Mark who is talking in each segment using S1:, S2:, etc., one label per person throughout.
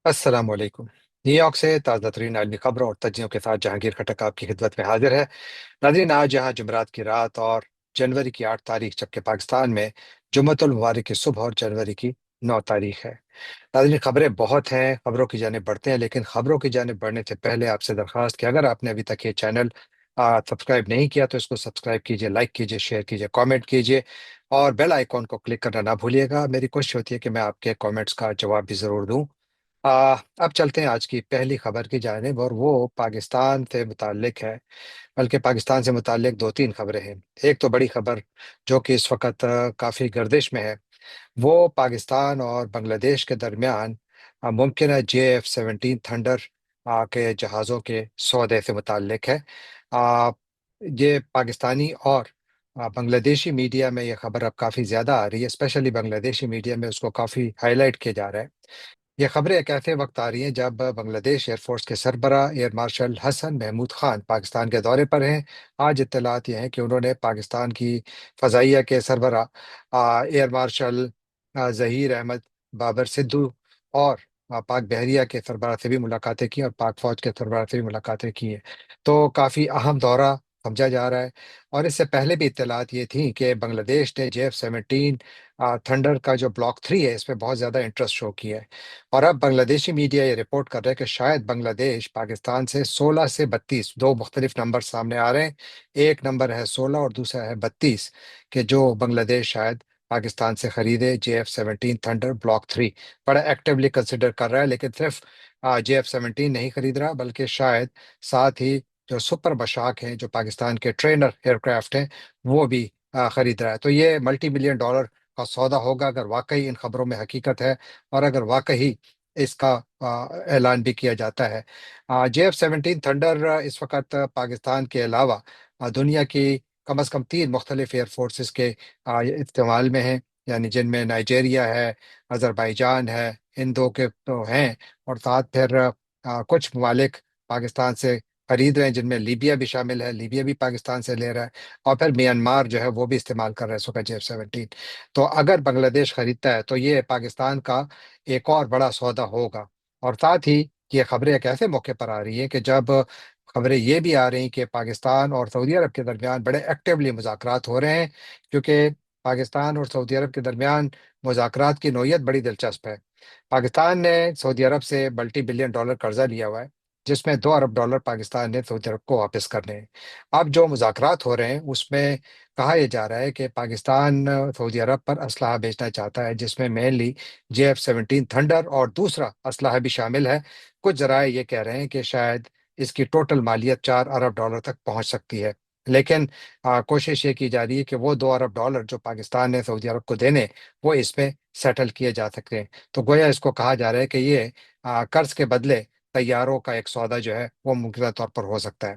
S1: अस्सलाम वालेकुम। न्यूयॉर्क से ताज़ा तरीन आलमी खबरों और तज्जियों के साथ जहांगीर खटक आपकी खिदमत में हाजिर है। नाज़रीन, आज यहाँ जुमरात की रात और जनवरी की 8 तारीख, जबकि पाकिस्तान में जुम्मतुल मुबारक की सुबह और जनवरी की 9 तारीख है। नाज़रीन, खबरें बहुत हैं, खबरों की जानिब बढ़ते हैं, लेकिन खबरों की जानिब बढ़ने से पहले आपसे दरख्वास्त कि अगर आपने अभी तक ये चैनल सब्सक्राइब नहीं किया तो इसको सब्सक्राइब कीजिए, लाइक कीजिए, शेयर कीजिए, कमेंट कीजिए और बेल आइकॉन को क्लिक करना ना भूलिएगा। मेरी कोशिश होती है कि मैं आपके कमेंट्स का जवाब भी ज़रूर दूं। अब चलते हैं आज की पहली खबर की जानिब, और वो पाकिस्तान से मुताल्लिक है। बल्कि पाकिस्तान से मुताल्लिक दो तीन खबरें हैं। एक तो बड़ी खबर जो कि इस वक्त काफ़ी गर्दिश में है, वो पाकिस्तान और बांग्लादेश के दरमियान मुमकिन है JF-17 थंडर के जहाज़ों के सौदे से मुताल्लिक है। आ, ये पाकिस्तानी और बांग्लादेशी मीडिया में ये खबर अब काफ़ी ज़्यादा आ रही है, स्पेशली बांग्लादेशी मीडिया में उसको काफ़ी हाईलाइट किया जा रहा है। ये खबरें एक ऐसे वक्त आ रही हैं जब बांग्लादेश एयरफोर्स के सरबरा एयर मार्शल हसन महमूद खान पाकिस्तान के दौरे पर हैं। आज इत्तलात ये हैं कि उन्होंने पाकिस्तान की फ़ज़ाइया के सरबरा एयर मार्शल ज़हीर अहमद बाबर सिद्धू और पाक बहरिया के सरबरा से भी मुलाकातें की और पाक फ़ौज के सरबरा से भी मुलाकातें की हैं। तो काफ़ी अहम दौरा समझा जा रहा है। और इससे पहले भी इत्तलात ये थी कि बांग्लादेश ने JF-17 थंडर का जो ब्लॉक 3 है, इसमें बहुत ज़्यादा इंटरेस्ट शो किया है। और अब बांग्लादेशी मीडिया ये रिपोर्ट कर रहा है कि शायद बांग्लादेश पाकिस्तान से 16 से 32, दो मुख्तलिफ नंबर सामने आ रहे हैं। एक नंबर है 16 और दूसरा है 32, कि जो बांग्लादेश शायद पाकिस्तान से खरीदे JF-17 थंडर ब्लॉक 3। बड़ा एक्टिवली कंसिडर कर रहा है, लेकिन सिर्फ JF-17 नहीं खरीद रहा, बल्कि शायद साथ ही जो सुपर बशाक हैं, जो पाकिस्तान के ट्रेनर एयरक्राफ्ट हैं, वो भी खरीद रहा है। तो ये मल्टी मिलियन डॉलर का सौदा होगा अगर वाकई इन खबरों में हकीकत है, और अगर वाकई इसका ऐलान भी किया जाता है। JF-17 थंडर इस वक्त पाकिस्तान के अलावा दुनिया की कम अज़ कम 3 मुख्तलिफ एयर फोर्सेस के इस्तेमाल में है, यानी जिनमें नाइजेरिया है, अजरबैजान है, इन दो के तो हैं। और साथ फिर कुछ ममालिक पाकिस्तान से खरीद रहे हैं, जिनमें लीबिया भी शामिल है, लीबिया भी पाकिस्तान से ले रहा है। और फिर म्यांमार जो है वो भी इस्तेमाल कर रहा है इस वक्त JF-17। तो अगर बांग्लादेश खरीदता है तो ये पाकिस्तान का एक और बड़ा सौदा होगा। और साथ ही ये खबरें एक ऐसे मौके पर आ रही हैं कि जब खबरें ये भी आ रही कि पाकिस्तान और सऊदी अरब के दरमियान बड़े एक्टिवली मुज़ाकरात हो रहे हैं, क्योंकि पाकिस्तान और सऊदी अरब के दरमियान मुज़ाकरात की नौयत बड़ी दिलचस्प है। पाकिस्तान ने सऊदी अरब से मल्टी बिलियन डॉलर कर्जा लिया हुआ है, जिसमें $2 अरब पाकिस्तान ने सऊदी अरब को वापस करने हैं। अब जो मुज़ाकरात हो रहे हैं उसमें कहा यह जा रहा है कि पाकिस्तान सऊदी अरब पर असलहा बेचना चाहता है, जिसमें मेनली JF-17 थंडर और दूसरा असलहा भी शामिल है। कुछ जराए ये कह रहे हैं कि शायद इसकी टोटल मालियत $4 अरब तक पहुंच सकती है। लेकिन कोशिश ये की जा रही है कि वो $2 अरब जो पाकिस्तान ने सऊदी अरब को देने, वो इसमें सेटल किए जा सकते हैं। तो गोया इसको कहा जा रहा है कि ये कर्ज के बदले तैयारों का एक सौदा जो है वो मुमकिन तौर पर हो सकता है।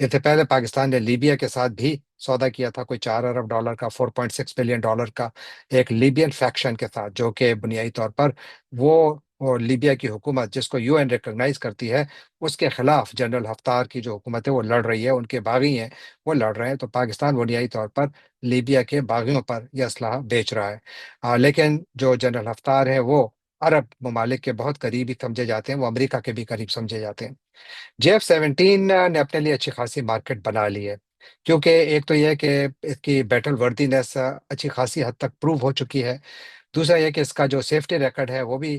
S1: इससे पहले पाकिस्तान ने लीबिया के साथ भी सौदा किया था, कोई $4 अरब का, $4.6 बिलियन का, एक लीबियन फैक्शन के साथ, जो कि बुनियादी तौर पर वो लीबिया की हुकूमत जिसको UN रिकॉग्नाइज करती है, उसके खिलाफ जनरल हफ्तार की जो हुकूमत है वो लड़ रही है, उनके बागी हैं वो लड़ रहे हैं। तो पाकिस्तान बुनियादी तौर पर लीबिया के बागियों पर यह असलहा बेच रहा है। लेकिन जो जनरल हफ्तार है वो अरब ममालिक के बहुत करीबी समझे जाते हैं, वो अमेरिका के भी करीब समझे जाते हैं। JF-17 ने अपने लिए अच्छी खासी मार्केट बना ली है, क्योंकि एक तो यह है कि इसकी बैटल वर्दीनेस अच्छी खासी हद तक प्रूव हो चुकी है। दूसरा यह कि इसका जो सेफ्टी रिकॉर्ड है वो भी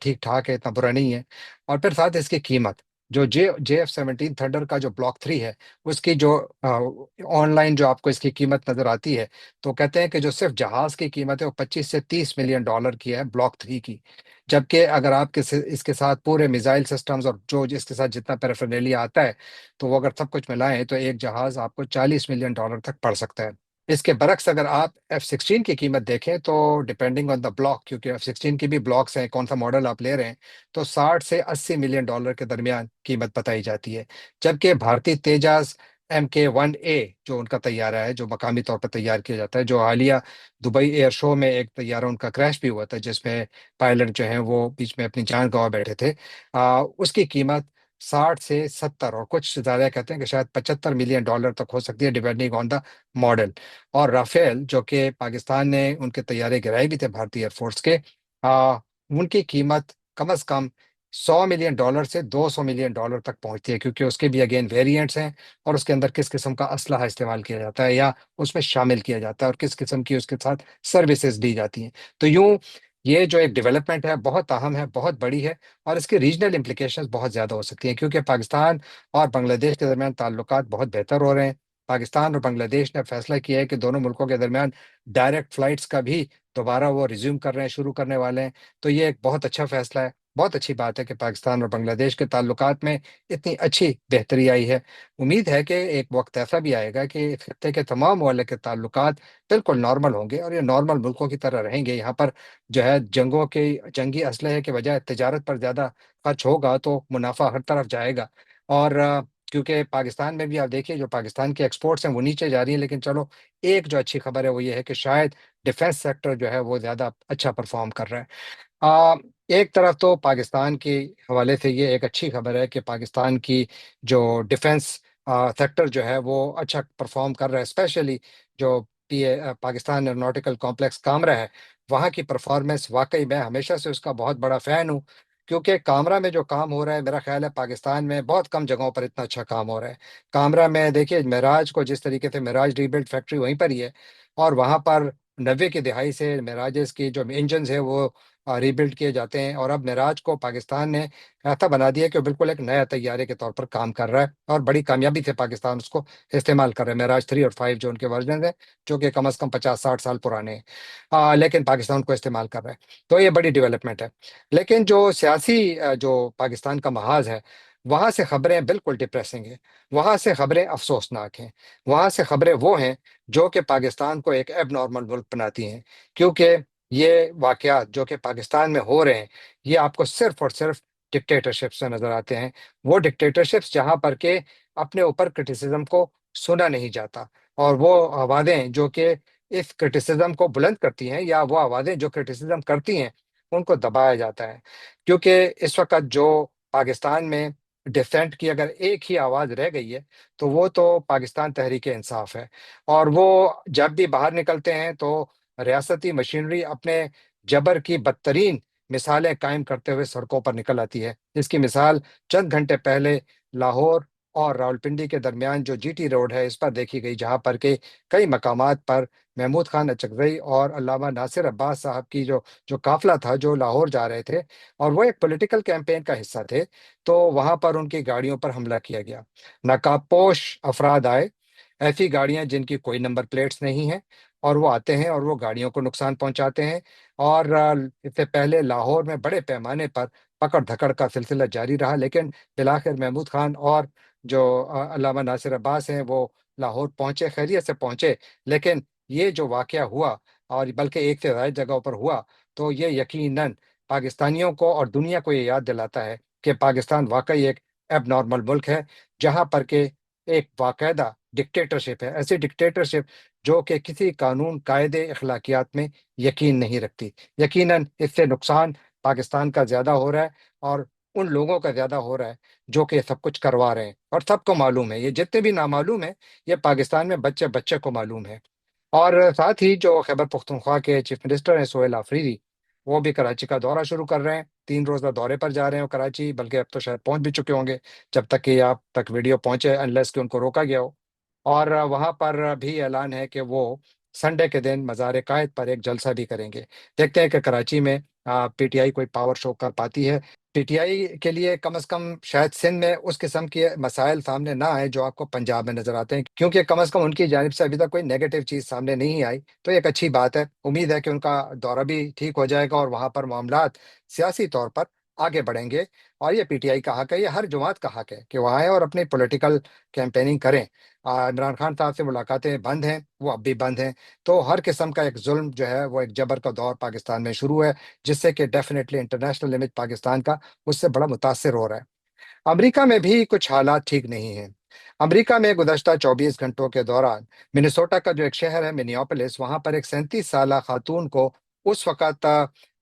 S1: ठीक ठाक है, इतना बुरा नहीं है। और फिर साथ इसकी कीमत, जो JF-17 थंडर का जो ब्लॉक 3 है, उसकी जो ऑनलाइन जो आपको इसकी कीमत नजर आती है, तो कहते हैं कि जो सिर्फ जहाज की कीमत है वो 25 से 30 मिलियन डॉलर की है ब्लॉक 3 की। जबकि अगर आप इसके साथ पूरे मिसाइल सिस्टम्स और जो इसके साथ जितना पैराफर्नेलिया आता है, तो वो अगर सब कुछ मिलाएं तो एक जहाज आपको $40 मिलियन तक पड़ सकता है। इसके बरक्स अगर आप F-16 की कीमत देखें तो डिपेंडिंग ऑन द ब्लॉक, क्योंकि F-16 की भी ब्लॉक्स हैं, कौन सा मॉडल आप ले रहे हैं, तो 60 से 80 मिलियन डॉलर के दरमियान कीमत बताई जाती है। जबकि भारतीय तेजास MK-1A जो उनका तैयारा है, जो मकामी तौर पर तैयार किया जाता है, जो हालिया दुबई एयर शो में एक तैयारा उनका क्रैश भी हुआ था, जिसमें पायलट जो हैं वो बीच में अपनी जान गंवा बैठे थे, उसकी कीमत 60 से 70 और कुछ ज्यादा कहते हैं कि शायद $75 मिलियन तक हो सकती है, डिपेंडिंग ऑन द मॉडल। और राफेल जो कि पाकिस्तान ने उनके तैयारे गिराए भी थे भारतीय एयरफोर्स के, उनकी कीमत कम अज कम $100 ملین سے $200 ملین تک پہنچتی ہے، کیونکہ اس کے بھی اگین ویریئنٹس ہیں، اور اس کے اندر کس قسم کا اسلحہ استعمال کیا جاتا ہے یا اس میں شامل کیا جاتا ہے، اور کس قسم کی اس کے ساتھ سروسز دی جاتی ہیں۔ تو یوں یہ جو ایک ڈیولپمنٹ ہے بہت اہم ہے، بہت بڑی ہے، اور اس کی ریجنل امپلیکیشنز بہت زیادہ ہو سکتی ہیں، کیونکہ پاکستان اور بنگلہ دیش کے درمیان تعلقات بہت بہتر ہو رہے ہیں۔ پاکستان اور بنگلہ دیش نے فیصلہ کیا ہے کہ دونوں ملکوں کے درمیان ڈائریکٹ فلائٹس کا بھی دوبارہ وہ ریزیوم کر رہے ہیں، شروع کرنے والے ہیں۔ تو یہ ایک بہت اچھا فیصلہ ہے، بہت اچھی بات ہے کہ پاکستان اور بنگلہ دیش کے تعلقات میں اتنی اچھی بہتری آئی ہے۔ امید ہے کہ ایک وقت ایسا بھی آئے گا کہ اس خطے کے تمام ممالک کے تعلقات بالکل نارمل ہوں گے، اور یہ نارمل ملکوں کی طرح رہیں گے۔ یہاں پر جو ہے جنگوں کے جنگی اسلحے کے بجائے تجارت پر زیادہ خرچ ہوگا، تو منافع ہر طرف جائے گا۔ اور کیونکہ پاکستان میں بھی آپ دیکھیے جو پاکستان کے ایکسپورٹس ہیں وہ نیچے جا رہی ہیں، لیکن چلو ایک جو اچھی خبر ہے وہ یہ ہے کہ شاید ڈیفenس سیکٹر جو ہے وہ زیادہ اچھا پرفارم کر رہا ہے۔ آ، ایک طرف تو پاکستان کے حوالے سے یہ ایک اچھی خبر ہے کہ پاکستان کی جو ڈیفنس سیکٹر جو ہے وہ اچھا پرفارم کر رہا ہے، اسپیشلی جو پاکستان ایروناٹیکل کمپلیکس کامرا ہے، وہاں کی پرفارمنس واقعی میں ہمیشہ سے اس کا بہت بڑا فین ہوں، کیونکہ کامرا میں جو کام ہو رہا ہے میرا خیال ہے پاکستان میں بہت کم جگہوں پر اتنا اچھا کام ہو رہا ہے۔ کامرا میں دیکھیے معراج کو جس طریقے سے معراج ری بلڈ فیکٹری وہیں پر ہی ہے، اور وہاں پر 90 کی دہائی سے معراجز کی جو انجنز ہے وہ ریبلڈ کیے جاتے ہیں، اور اب معراج کو پاکستان نے ایسا بنا دیا کہ وہ بالکل ایک نیا طیارے کے طور پر کام کر رہا ہے، اور بڑی کامیابی سے پاکستان اس کو استعمال کر رہا ہے۔ معراج 3 اور 5 جو ان کے ورژن ہیں، جو کہ کم از کم 50-60 سال پرانے ہیں، لیکن پاکستان کو استعمال کر رہا ہے، تو یہ بڑی ڈیولپمنٹ ہے۔ لیکن جو سیاسی جو پاکستان کا محاذ ہے، وہاں سے خبریں بالکل ڈپریسنگ ہیں، وہاں سے خبریں افسوسناک ہیں، وہاں سے خبریں وہ ہیں جو کہ پاکستان کو ایک ایب نارمل ملک بناتی ہیں، کیونکہ یہ واقعات جو کہ پاکستان میں ہو رہے ہیں یہ آپ کو صرف اور صرف ڈکٹیٹرشپ سے نظر آتے ہیں۔ وہ ڈکٹیٹرشپس جہاں پر کہ اپنے اوپر کرٹیسزم کو سنا نہیں جاتا، اور وہ آوازیں جو کہ اس کرٹیسزم کو بلند کرتی ہیں، یا وہ آوازیں جو کرٹیسزم کرتی ہیں، ان کو دبایا جاتا ہے۔ کیونکہ اس وقت جو پاکستان میں ڈسینٹ کی اگر ایک ہی آواز رہ گئی ہے تو وہ تو پاکستان تحریک انصاف ہے، اور وہ جب بھی باہر نکلتے ہیں تو ریاستی مشینری اپنے جبر کی بدترین مثالیں قائم کرتے ہوئے سڑکوں پر نکل آتی ہے۔ اس کی مثال چند گھنٹے پہلے لاہور اور راولپنڈی کے درمیان جو جی ٹی روڈ ہے اس پر دیکھی گئی، جہاں پر کہ کئی مقامات پر محمود خان اچکزئی اور علامہ ناصر عباس صاحب کی جو قافلہ تھا جو لاہور جا رہے تھے، اور وہ ایک پولیٹیکل کیمپین کا حصہ تھے، تو وہاں پر ان کی گاڑیوں پر حملہ کیا گیا۔ نقاب پوش افراد آئے، ایسی گاڑیاں جن کی کوئی نمبر پلیٹس نہیں ہیں، اور وہ آتے ہیں اور وہ گاڑیوں کو نقصان پہنچاتے ہیں۔ اور اس سے پہلے لاہور میں بڑے پیمانے پر پکڑ دھکڑ کا سلسلہ جاری رہا، لیکن بالآخر محمود خان اور جو علامہ ناصر عباس ہیں وہ لاہور پہنچے، خیریت سے پہنچے۔ لیکن یہ جو واقعہ ہوا، اور بلکہ ایک سے زائد جگہوں پر ہوا، تو یہ یقیناً پاکستانیوں کو اور دنیا کو یہ یاد دلاتا ہے کہ پاکستان واقعی ایک ایب نارمل ملک ہے، جہاں پر کہ ایک باقاعدہ ڈکٹیٹرشپ ہے، ایسی ڈکٹیٹرشپ جو کہ کسی قانون قاعدے اخلاقیات میں یقین نہیں رکھتی۔ یقیناً اس سے نقصان پاکستان کا زیادہ ہو رہا ہے، اور ان لوگوں کا زیادہ ہو رہا ہے جو کہ سب کچھ کروا رہے ہیں، اور سب کو معلوم ہے، یہ جتنے بھی نامعلوم ہیں یہ پاکستان میں بچے بچے کو معلوم ہے۔ اور ساتھ ہی جو خیبر پختونخوا کے چیف منسٹر ہیں سہیل آفریدی، وہ بھی کراچی کا دورہ شروع کر رہے ہیں، 3 روزہ دورے پر جا رہے ہیں وہ کراچی، بلکہ اب تو شاید پہنچ بھی چکے ہوں گے جب تک کہ آپ تک ویڈیو پہنچے، انلیس کہ ان کو روکا گیا ہو۔ اور وہاں پر بھی اعلان ہے کہ وہ سنڈے کے دن مزار قائد پر ایک جلسہ بھی کریں گے۔ دیکھتے ہیں کہ کراچی میں پی ٹی آئی کوئی پاور شو کر پاتی ہے۔ پی ٹی آئی کے لیے کم از کم شاید سندھ میں اس قسم کے مسائل سامنے نہ آئے جو آپ کو پنجاب میں نظر آتے ہیں، کیونکہ کم از کم ان کی جانب سے ابھی تک کوئی نیگیٹو چیز سامنے نہیں آئی، تو ایک اچھی بات ہے۔ امید ہے کہ ان کا دورہ بھی ٹھیک ہو جائے گا، اور وہاں پر معاملات سیاسی طور پر آگے بڑھیں گے۔ اور یہ پی ٹی آئی کا حق ہے، یہ ہر جماعت کا حق ہے کہ وہ آئیں اور اپنی پولیٹیکل کیمپیننگ کریں۔ عمران خان صاحب سے ملاقاتیں بند ہیں، وہ اب بھی بند ہیں، تو ہر قسم کا ایک ظلم جو ہے وہ ایک جبر کا دور پاکستان میں شروع ہے، جس سے کہ ڈیفینیٹلی انٹرنیشنل امیج پاکستان کا اس سے بڑا متاثر ہو رہا ہے۔ امریکہ میں بھی کچھ حالات ٹھیک نہیں ہیں۔ امریکہ میں گزشتہ 24 گھنٹوں کے دوران منیسوٹا کا جو ایک شہر ہے منیاپولس، وہاں پر ایک 37 سالہ خاتون کو اس وقت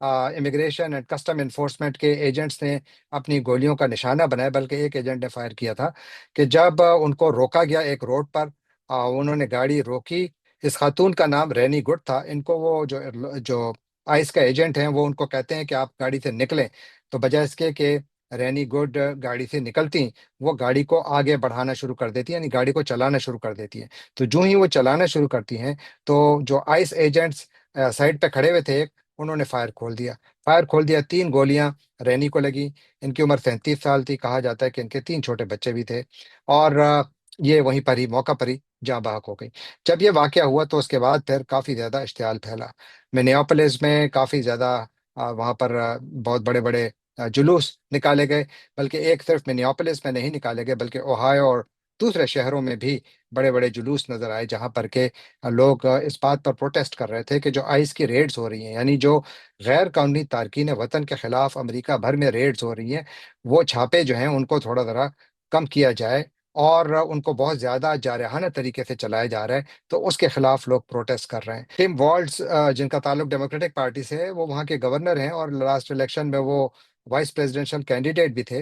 S1: امیگریشن اینڈ کسٹم انفورسمنٹ کے ایجنٹس نے اپنی گولیوں کا نشانہ بنایا، بلکہ ایک ایجنٹ نے فائر کیا تھا کہ جب ان کو روکا گیا ایک روڈ پر، انہوں نے گاڑی روکی۔ اس خاتون کا نام رینی گڈ تھا۔ ان کو وہ جو آئس کا ایجنٹ ہیں وہ ان کو کہتے ہیں کہ آپ گاڑی سے نکلیں، تو بجائے اس کے کہ रैनी गुड गाड़ी से निकलती, वो गाड़ी को आगे बढ़ाना शुरू कर देती है, यानी गाड़ी को चलाना शुरू कर देती है। तो जो ही वो चलाना शुरू करती हैं, तो जो आइस एजेंट्स साइड पे खड़े हुए थे, उन्होंने फायर खोल दिया। 3 गोलियां रैनी को लगी। इनकी उम्र 37 साल थी। कहा जाता है कि इनके 3 छोटे बच्चे भी थे। और ये वहीं पर ही, मौका पर ही जाँ बहक हो गई। जब ये वाकया हुआ तो उसके बाद फिर काफी ज्यादा इश्तियाल फैला। मिनियापोलिस में काफी ज्यादा वहां पर बहुत बड़े बड़े जुलूस निकाले गए। बल्कि एक सिर्फ मिनियापोलिस में नहीं निकाले गए, बल्कि ओहायो और दूसरे शहरों में भी बड़े बड़े जुलूस नजर आए, जहां पर के लोग इस बात पर प्रोटेस्ट कर रहे थे कि जो आइस की रेड्स हो रही हैं, यानी जो गैर कानूनी तारकीन वतन के खिलाफ अमेरिका भर में रेड्स हो रही हैं, वो छापे जो हैं उनको थोड़ा ज़रा कम किया जाए, और उनको बहुत ज्यादा जारहाना तरीके से चलाया जा रहा है। तो उसके खिलाफ लोग प्रोटेस्ट कर रहे हैं। टिम वॉल्ट्स, जिनका ताल्लुक डेमोक्रेटिक पार्टी से है, वो वहाँ के गवर्नर हैं और लास्ट इलेक्शन में वो वाइस प्रेसिडेंशियल कैंडिडेट भी थे।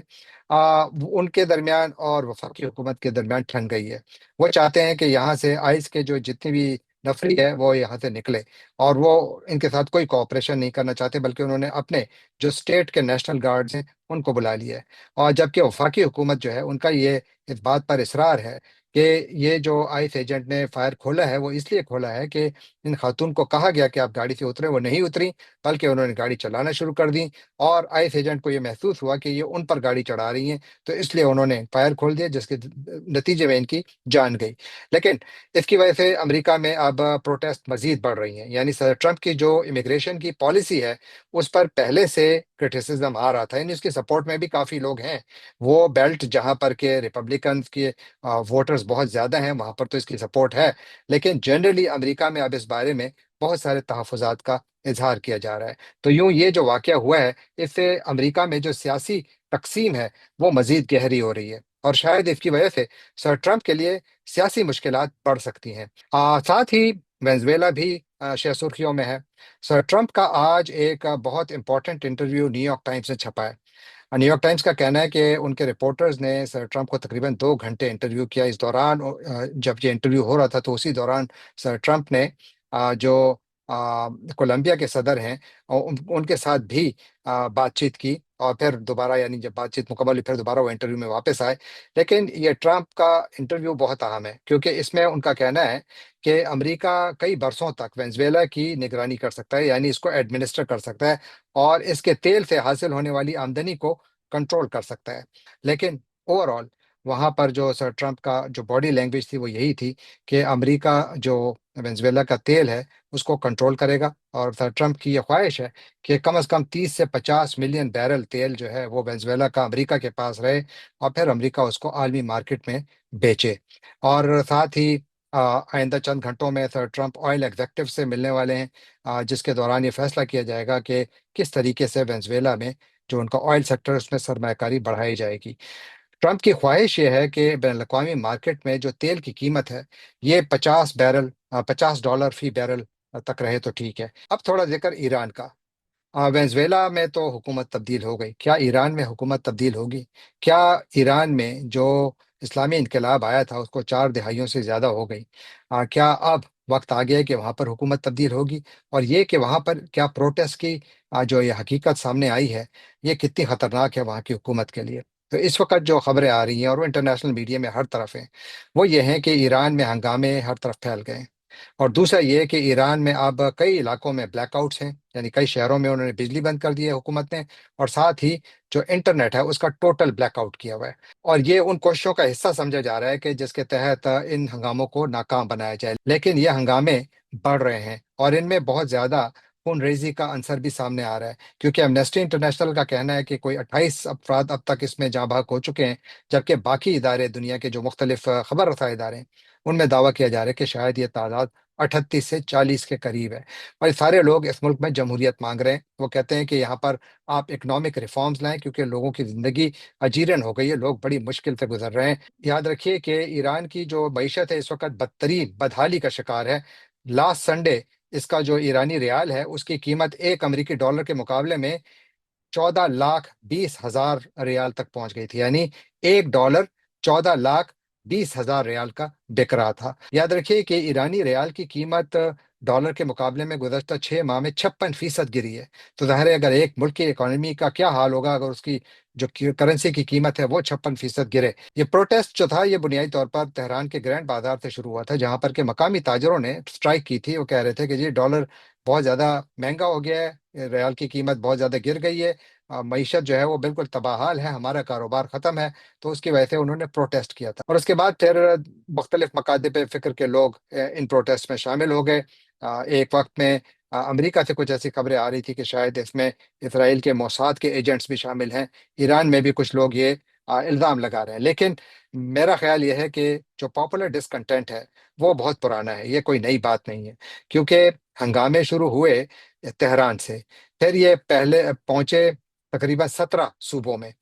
S1: उनके दरमियान और वफाकी हुकूमत के दरमियान ठन गई है। वो चाहते हैं कि यहाँ से आइस के जो जितनी भी नफरी है वो यहाँ से निकले, और वो इनके साथ कोई कोऑपरेशन नहीं करना चाहते, बल्कि उन्होंने अपने जो स्टेट के नेशनल गार्ड्स हैं उनको बुला लिया है। और जबकि वफाकी हुकूमत जो है, उनका ये इस बात पर इसरार है कि ये जो आइस एजेंट ने फायर खोला है, वो इसलिए खोला है कि इन खातून को कहा गया कि आप गाड़ी से उतरे, वो नहीं उतरी, बल्कि उन्होंने गाड़ी चलाना शुरू कर दी। और आइस एजेंट को ये महसूस हुआ कि ये उन पर गाड़ी चढ़ा रही हैं, तो इसलिए उन्होंने फायर खोल दिया, जिसके नतीजे में इनकी जान गई। लेकिन इसकी वजह से अमेरिका में अब प्रोटेस्ट मजीद बढ़ रही हैं। यानी सर ट्रंप की जो इमिग्रेशन की पॉलिसी है, उस पर पहले से क्रिटिसिज्म आ रहा था, यानी उसकी सपोर्ट में भी काफ़ी लोग हैं। वो बेल्ट जहां पर के रिपब्लिकन के वोटर्स बहुत ज्यादा हैं, वहां पर तो इसकी सपोर्ट है। लेकिन जनरली अमेरिका में अब इस बारे में बहुत सारे तहफुजात का इजहार किया जा रहा है। तो यूं ये जो वाकया हुआ है, इससे अमेरिका में जो सियासी तकसीम है वो मजीद गहरी हो रही है, और शायद इसकी वजह से सर ट्रंप के लिए सियासी मुश्किलात बढ़ सकती हैं। साथ ही वेनेजुएला भी शह सुर्खियों में है। सर ट्रंप का आज एक बहुत इंपॉर्टेंट इंटरव्यू न्यूयॉर्क टाइम्स ने छपा है। न्यूयॉर्क टाइम्स का कहना है कि उनके रिपोर्टर्स ने सर ट्रंप को तकरीबन 2 घंटे इंटरव्यू किया। इस दौरान जब ये इंटरव्यू हो रहा था, तो उसी दौरान सर ट्रंप ने जो कोलंबिया के सदर हैं, उनके साथ भी बातचीत की, और फिर दोबारा, यानी जब बातचीत मुकम्मल हुई, फिर दोबारा वो इंटरव्यू में वापस आए। लेकिन ये ट्रंप का इंटरव्यू बहुत अहम है, क्योंकि इसमें उनका कहना है कि अमेरिका कई बरसों तक वेनेजुएला की निगरानी कर सकता है, यानी इसको एडमिनिस्टर कर सकता है, और इसके तेल से हासिल होने वाली आमदनी को कंट्रोल कर सकता है। लेकिन ओवरऑल वहां पर जो सर ट्रंप का जो बॉडी लैंग्वेज थी, वो यही थी कि अमेरिका जो वेनेजुएला का तेल है उसको कंट्रोल करेगा, और सर ट्रंप की ये ख्वाहिश है कि कम से कम 30 से 50 मिलियन बैरल तेल जो है वो वेनेजुएला का अमेरिका के पास रहे, और फिर अमेरिका उसको आलमी मार्केट में बेचे। और साथ ही आइंदा चंद घंटों में सर ट्रंप ऑयल एग्जेक्टिव से मिलने वाले हैं, जिसके दौरान ये फैसला किया जाएगा कि किस तरीके से वेनेजुएला में जो उनका ऑयल सेक्टर है उसमें सरमायाकारी बढ़ाई जाएगी। ट्रंप की ख्वाहिश ये है कि बैन अवी मार्केट में जो तेल की कीमत है, ये 50 डॉलर फी बैरल तक रहे तो ठीक है। अब थोड़ा जिक्र ईरान का। वेनेजुएला में तो हुकूमत तब्दील हो गई, क्या ईरान में हुकूमत तब्दील होगी? क्या ईरान में जो इस्लामी इनकलाब आया था उसको 4 दहाइयों से ज़्यादा हो गई? क्या अब वक्त आ गया है कि वहाँ पर हुकूमत तब्दील होगी? और ये कि वहाँ पर क्या प्रोटेस्ट की जो ये हकीकत सामने आई है, ये कितनी ख़तरनाक है वहाँ की हुकूमत के लिए? तो इस वक्त जो खबरें आ रही हैं, और वो इंटरनेशनल मीडिया में हर तरफ हैं, वो ये हैं कि ईरान में हंगामे हर तरफ फैल गए हैं। और दूसरा ये कि ईरान में अब कई इलाकों में ब्लैकआउट्स हैं, यानी कई शहरों में उन्होंने बिजली बंद कर दी है हुकूमत ने, और साथ ही जो इंटरनेट है उसका टोटल ब्लैकआउट किया हुआ है। और ये उन कोशिशों का हिस्सा समझा जा रहा है कि जिसके तहत इन हंगामों को नाकाम बनाया जाए। लेकिन ये हंगामे बढ़ रहे हैं, और इनमें बहुत ज्यादा खून रेजी का अंसर भी सामने आ रहा है, क्योंकि एमनेस्टी इंटरनेशनल का कहना है कि कोई 28 अफराद अब तक इसमें जाँ बहक हो चुके हैं। जबकि बाकी इदारे, दुनिया के जो मुख्तलिफ खबर रसा इदारे हैं, उनमें दावा किया जा रहा है कि शायद ये तादाद 38 से 40 के करीब है। और ये सारे लोग इस मुल्क में जमहूरियत मांग रहे हैं। वो कहते हैं कि यहाँ पर आप इकोनॉमिक रिफॉर्म्स लाएं, क्योंकि लोगों की जिंदगी अजीरन हो गई है, लोग बड़ी मुश्किल से गुजर रहे हैं। याद रखिए कि ईरान की जो मईशत है इस वक्त बदतरीन बदहाली का शिकार है। लास्ट संडे इसका जो ईरानी रियाल है उसकी कीमत 1 अमेरिकी डॉलर के मुकाबले में 14 लाख 20 हजार रियाल तक पहुंच गई थी, यानी 1 डॉलर 14 लाख 20 हजार रियाल का बिक रहा था। याद रखिए कि ईरानी रियाल की कीमत डॉलर के मुकाबले में गुजशत 6 माह में 56% गिरी है। तो जाहिर है, अगर एक मुल्क की इकोनॉमी का क्या हाल होगा अगर उसकी जो करंसी की कीमत है वो 56% गिरे। ये प्रोटेस्ट जो था ये बुनियादी तौर पर तेहरान के ग्रैंड बाजार से शुरू हुआ था, जहां पर के मकामी ताजरों ने स्ट्राइक की थी। वो कह रहे थे कि जी डॉलर बहुत ज्यादा महंगा हो गया है, रियाल की कीमत बहुत ज्यादा गिर गई है, मईशत जो है वो बिल्कुल तबाहाल है, हमारा कारोबार खत्म है। तो उसकी वजह से उन्होंने प्रोटेस्ट किया था, और उसके बाद फिर मुख्तलिफ मकातब फिक्र के लोग इन प्रोटेस्ट में शामिल हो गए। एक वक्त में अमेरिका से कुछ ऐसी खबरें आ रही थी कि शायद इसमें इसराइल के मोसाद के एजेंट्स भी शामिल हैं। ईरान में भी कुछ लोग ये इल्ज़ाम लगा रहे हैं। लेकिन मेरा ख्याल ये है कि जो पॉपुलर डिसकंटेंट है वो बहुत पुराना है, ये कोई नई बात नहीं है। क्योंकि हंगामे शुरू हुए तेहरान से, फिर ये पहले पहुंचे तकरीबन 17 सूबों में,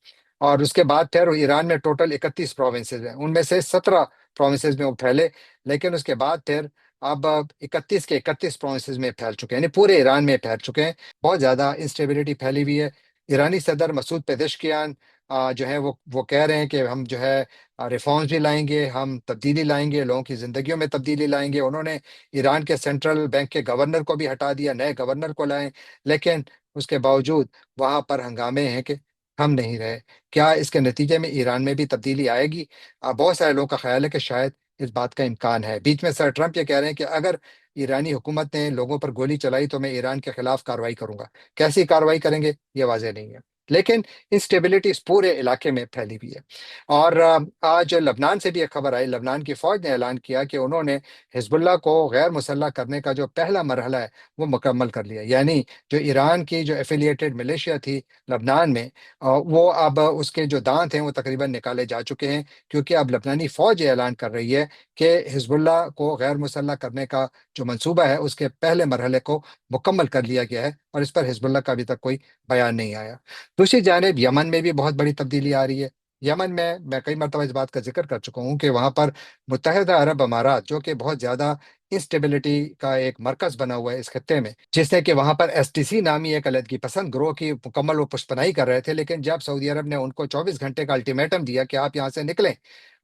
S1: और उसके बाद फिर ईरान में टोटल 31 प्रोविंसेस हैं, उनमें से 17 प्रोविंसेस में वो फैले। लेकिन उसके बाद फिर अब 31 के 31 प्रोविंसेस में फैल चुके हैं, यानी पूरे ईरान में फैल चुके हैं। बहुत ज़्यादा इंस्टेबिलिटी फैली हुई है। ईरानी सदर मसूद पेजेश्कियान जो है वो कह रहे हैं कि हम जो है रिफॉर्म्स भी लाएंगे, हम तब्दीली लाएंगे, लोगों की ज़िंदगियों में तब्दीली लाएंगे। उन्होंने ईरान के सेंट्रल बैंक के गवर्नर को भी हटा दिया, नए गवर्नर को लाए। लेकिन उसके बावजूद वहां पर हंगामे हैं कि हम नहीं रहे। क्या इसके नतीजे में ईरान में भी तब्दीली आएगी? बहुत सारे लोगों का ख्याल है कि शायद इस बात का इम्कान है। बीच में सर ट्रंप ये कह रहे हैं कि अगर ईरानी हुकूमत ने लोगों पर गोली चलाई तो मैं ईरान के खिलाफ कार्रवाई करूंगा। कैसी कार्रवाई करेंगे ये वाजह नहीं है। लेकिन इंस्टेबिलिटी इस पूरे इलाके में फैली हुई है। और आज लबनान से भी एक खबर आई। लबनान की फौज ने ऐलान किया कि उन्होंने हिजबुल्लाह को गैर मुसल्लह करने का जो पहला मरहला है वो मुकम्मल कर लिया। यानी जो ईरान की जो एफिलिएटेड मिलिशिया थी लबनान में, वो अब उसके जो दांत हैं वो तकरीबन निकाले जा चुके हैं। क्योंकि अब लबनानी फौज ये ऐलान कर रही है कि हिजबुल्लाह को गैर मुसल्लह करने का जो मंसूबा है उसके पहले मरहले को मुकम्मल कर लिया गया है, और इस पर हिजबुल्लाह का अभी तक कोई बयान नहीं आया। दूसरी जानिब यमन में भी बहुत बड़ी तब्दीली आ रही है। यमन में मैं कई मरतबा इस बात का जिक्र कर चुका हूँ कि वहाँ पर मुत्तहिदा अरब अमारात, जो कि बहुत ज़्यादा इंस्टेबिलिटी का एक मरकज बना हुआ है इस खत्ते में, जिसने कि वहाँ पर एसटीसी नामी एक अलग पसंद ग्रोह की मुकम्मल वो पुष्पनाई कर रहे थे। लेकिन जब सऊदी अरब ने उनको 24 घंटे का अल्टीमेटम दिया कि आप यहाँ से निकलें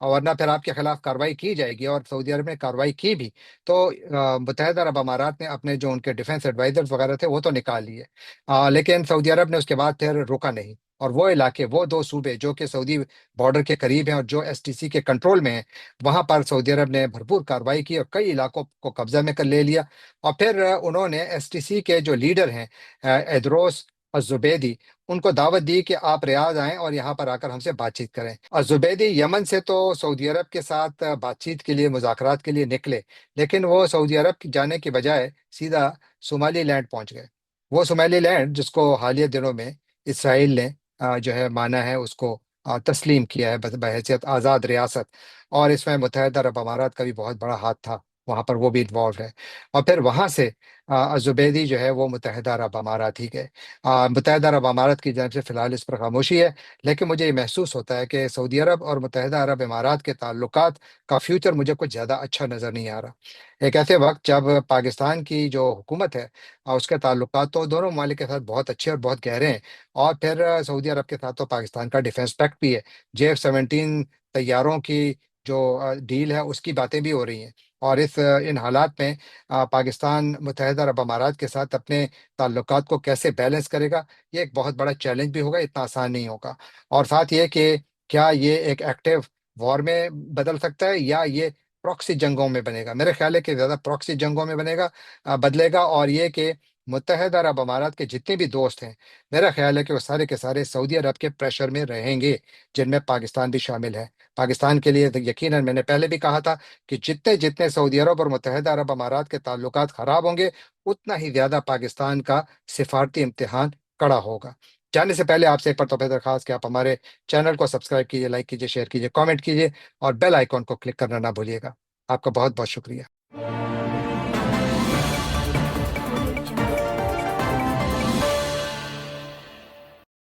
S1: और वरना फिर आपके खिलाफ कार्रवाई की जाएगी, और सऊदी अरब ने कार्रवाई की भी, तो मुत्तहिदा अरब अमारात ने अपने जो उनके डिफेंस एडवाइजर्स वगैरह थे वो तो निकाल लिए। लेकिन सऊदी अरब ने उसके बाद फिर रुका नहीं, और वो इलाके, वो दो सूबे जो कि सऊदी बॉर्डर के करीब हैं और जो एसटीसी के कंट्रोल में हैं, वहां पर सऊदी अरब ने भरपूर कार्रवाई की और कई इलाकों को कब्जा में कर ले लिया। और फिर उन्होंने एसटीसी के जो लीडर हैं एदरोस अजुबैदी, उनको दावत दी कि आप रियाद आएं और यहाँ पर आकर हमसे बातचीत करें। अजुबैदी यमन से तो सऊदी अरब के साथ बातचीत के लिए, मुज़ाकरात के लिए निकले, लेकिन वो सऊदी अरब जाने के बजाय सीधा सोमाली लैंड पहुंच गए। वो सोमाली लैंड जिसको हालिया दिनों में इसराइल ने जो है माना है, उसको तस्लीम किया है बहैसियत आज़ाद रियासत। और इसमें मुत्तहिदा अरब अमारात का भी बहुत बड़ा हाथ था, वहाँ पर वो भी इन्वॉल्व है। और फिर वहाँ से जुबैदी जो है वो मुत्तहिदा अरब अमारात ही गए। मुत्तहिदा अरब अमारात की जानब से फ़िलहाल इस पर खामोशी है। लेकिन मुझे ये महसूस होता है कि सऊदी अरब और मुत्तहिदा अरब अमारात के ताल्लुकात का फ्यूचर मुझे कुछ ज़्यादा अच्छा नज़र नहीं आ रहा। एक ऐसे वक्त जब पाकिस्तान की जो हुकूमत है उसके ताल्लुकात तो दोनों ममालिक के साथ बहुत अच्छे और बहुत गहरे हैं। और फिर सऊदी अरब के साथ तो पाकिस्तान का डिफेंस पैक्ट भी है। JF-17 तैयारों की जो डील है उसकी बातें भी हो रही हैं। और इन हालात में पाकिस्तान मुत्तहिदा अरब अमारात के साथ अपने ताल्लुकात को कैसे बैलेंस करेगा, ये एक बहुत बड़ा चैलेंज भी होगा, इतना आसान नहीं होगा। और साथ ये कि क्या ये एक एक्टिव वॉर में बदल सकता है या ये प्रॉक्सी जंगों में बनेगा। मेरे ख्याल है कि ज़्यादा प्रॉक्सी जंगों में बदलेगा। और ये कि मुत्तहिदा अरब अमारात के जितने भी दोस्त हैं, मेरा ख्याल है कि वो सारे के सारे सऊदी अरब के प्रेशर में रहेंगे, जिनमें पाकिस्तान भी शामिल है। पाकिस्तान के लिए तो यकीनन, मैंने पहले भी कहा था कि जितने जितने सऊदी अरब और मुत्तहिदा अरब अमारात के ताल्लुकात खराब होंगे, उतना ही ज्यादा पाकिस्तान का सिफारती इम्तिहान कड़ा होगा। जाने से पहले आपसे एक पर दरखास्त कि आप हमारे चैनल को सब्सक्राइब कीजिए, लाइक कीजिए, शेयर कीजिए, कमेंट कीजिए, और बेल आइकॉन को क्लिक करना ना भूलिएगा। आपका बहुत बहुत शुक्रिया।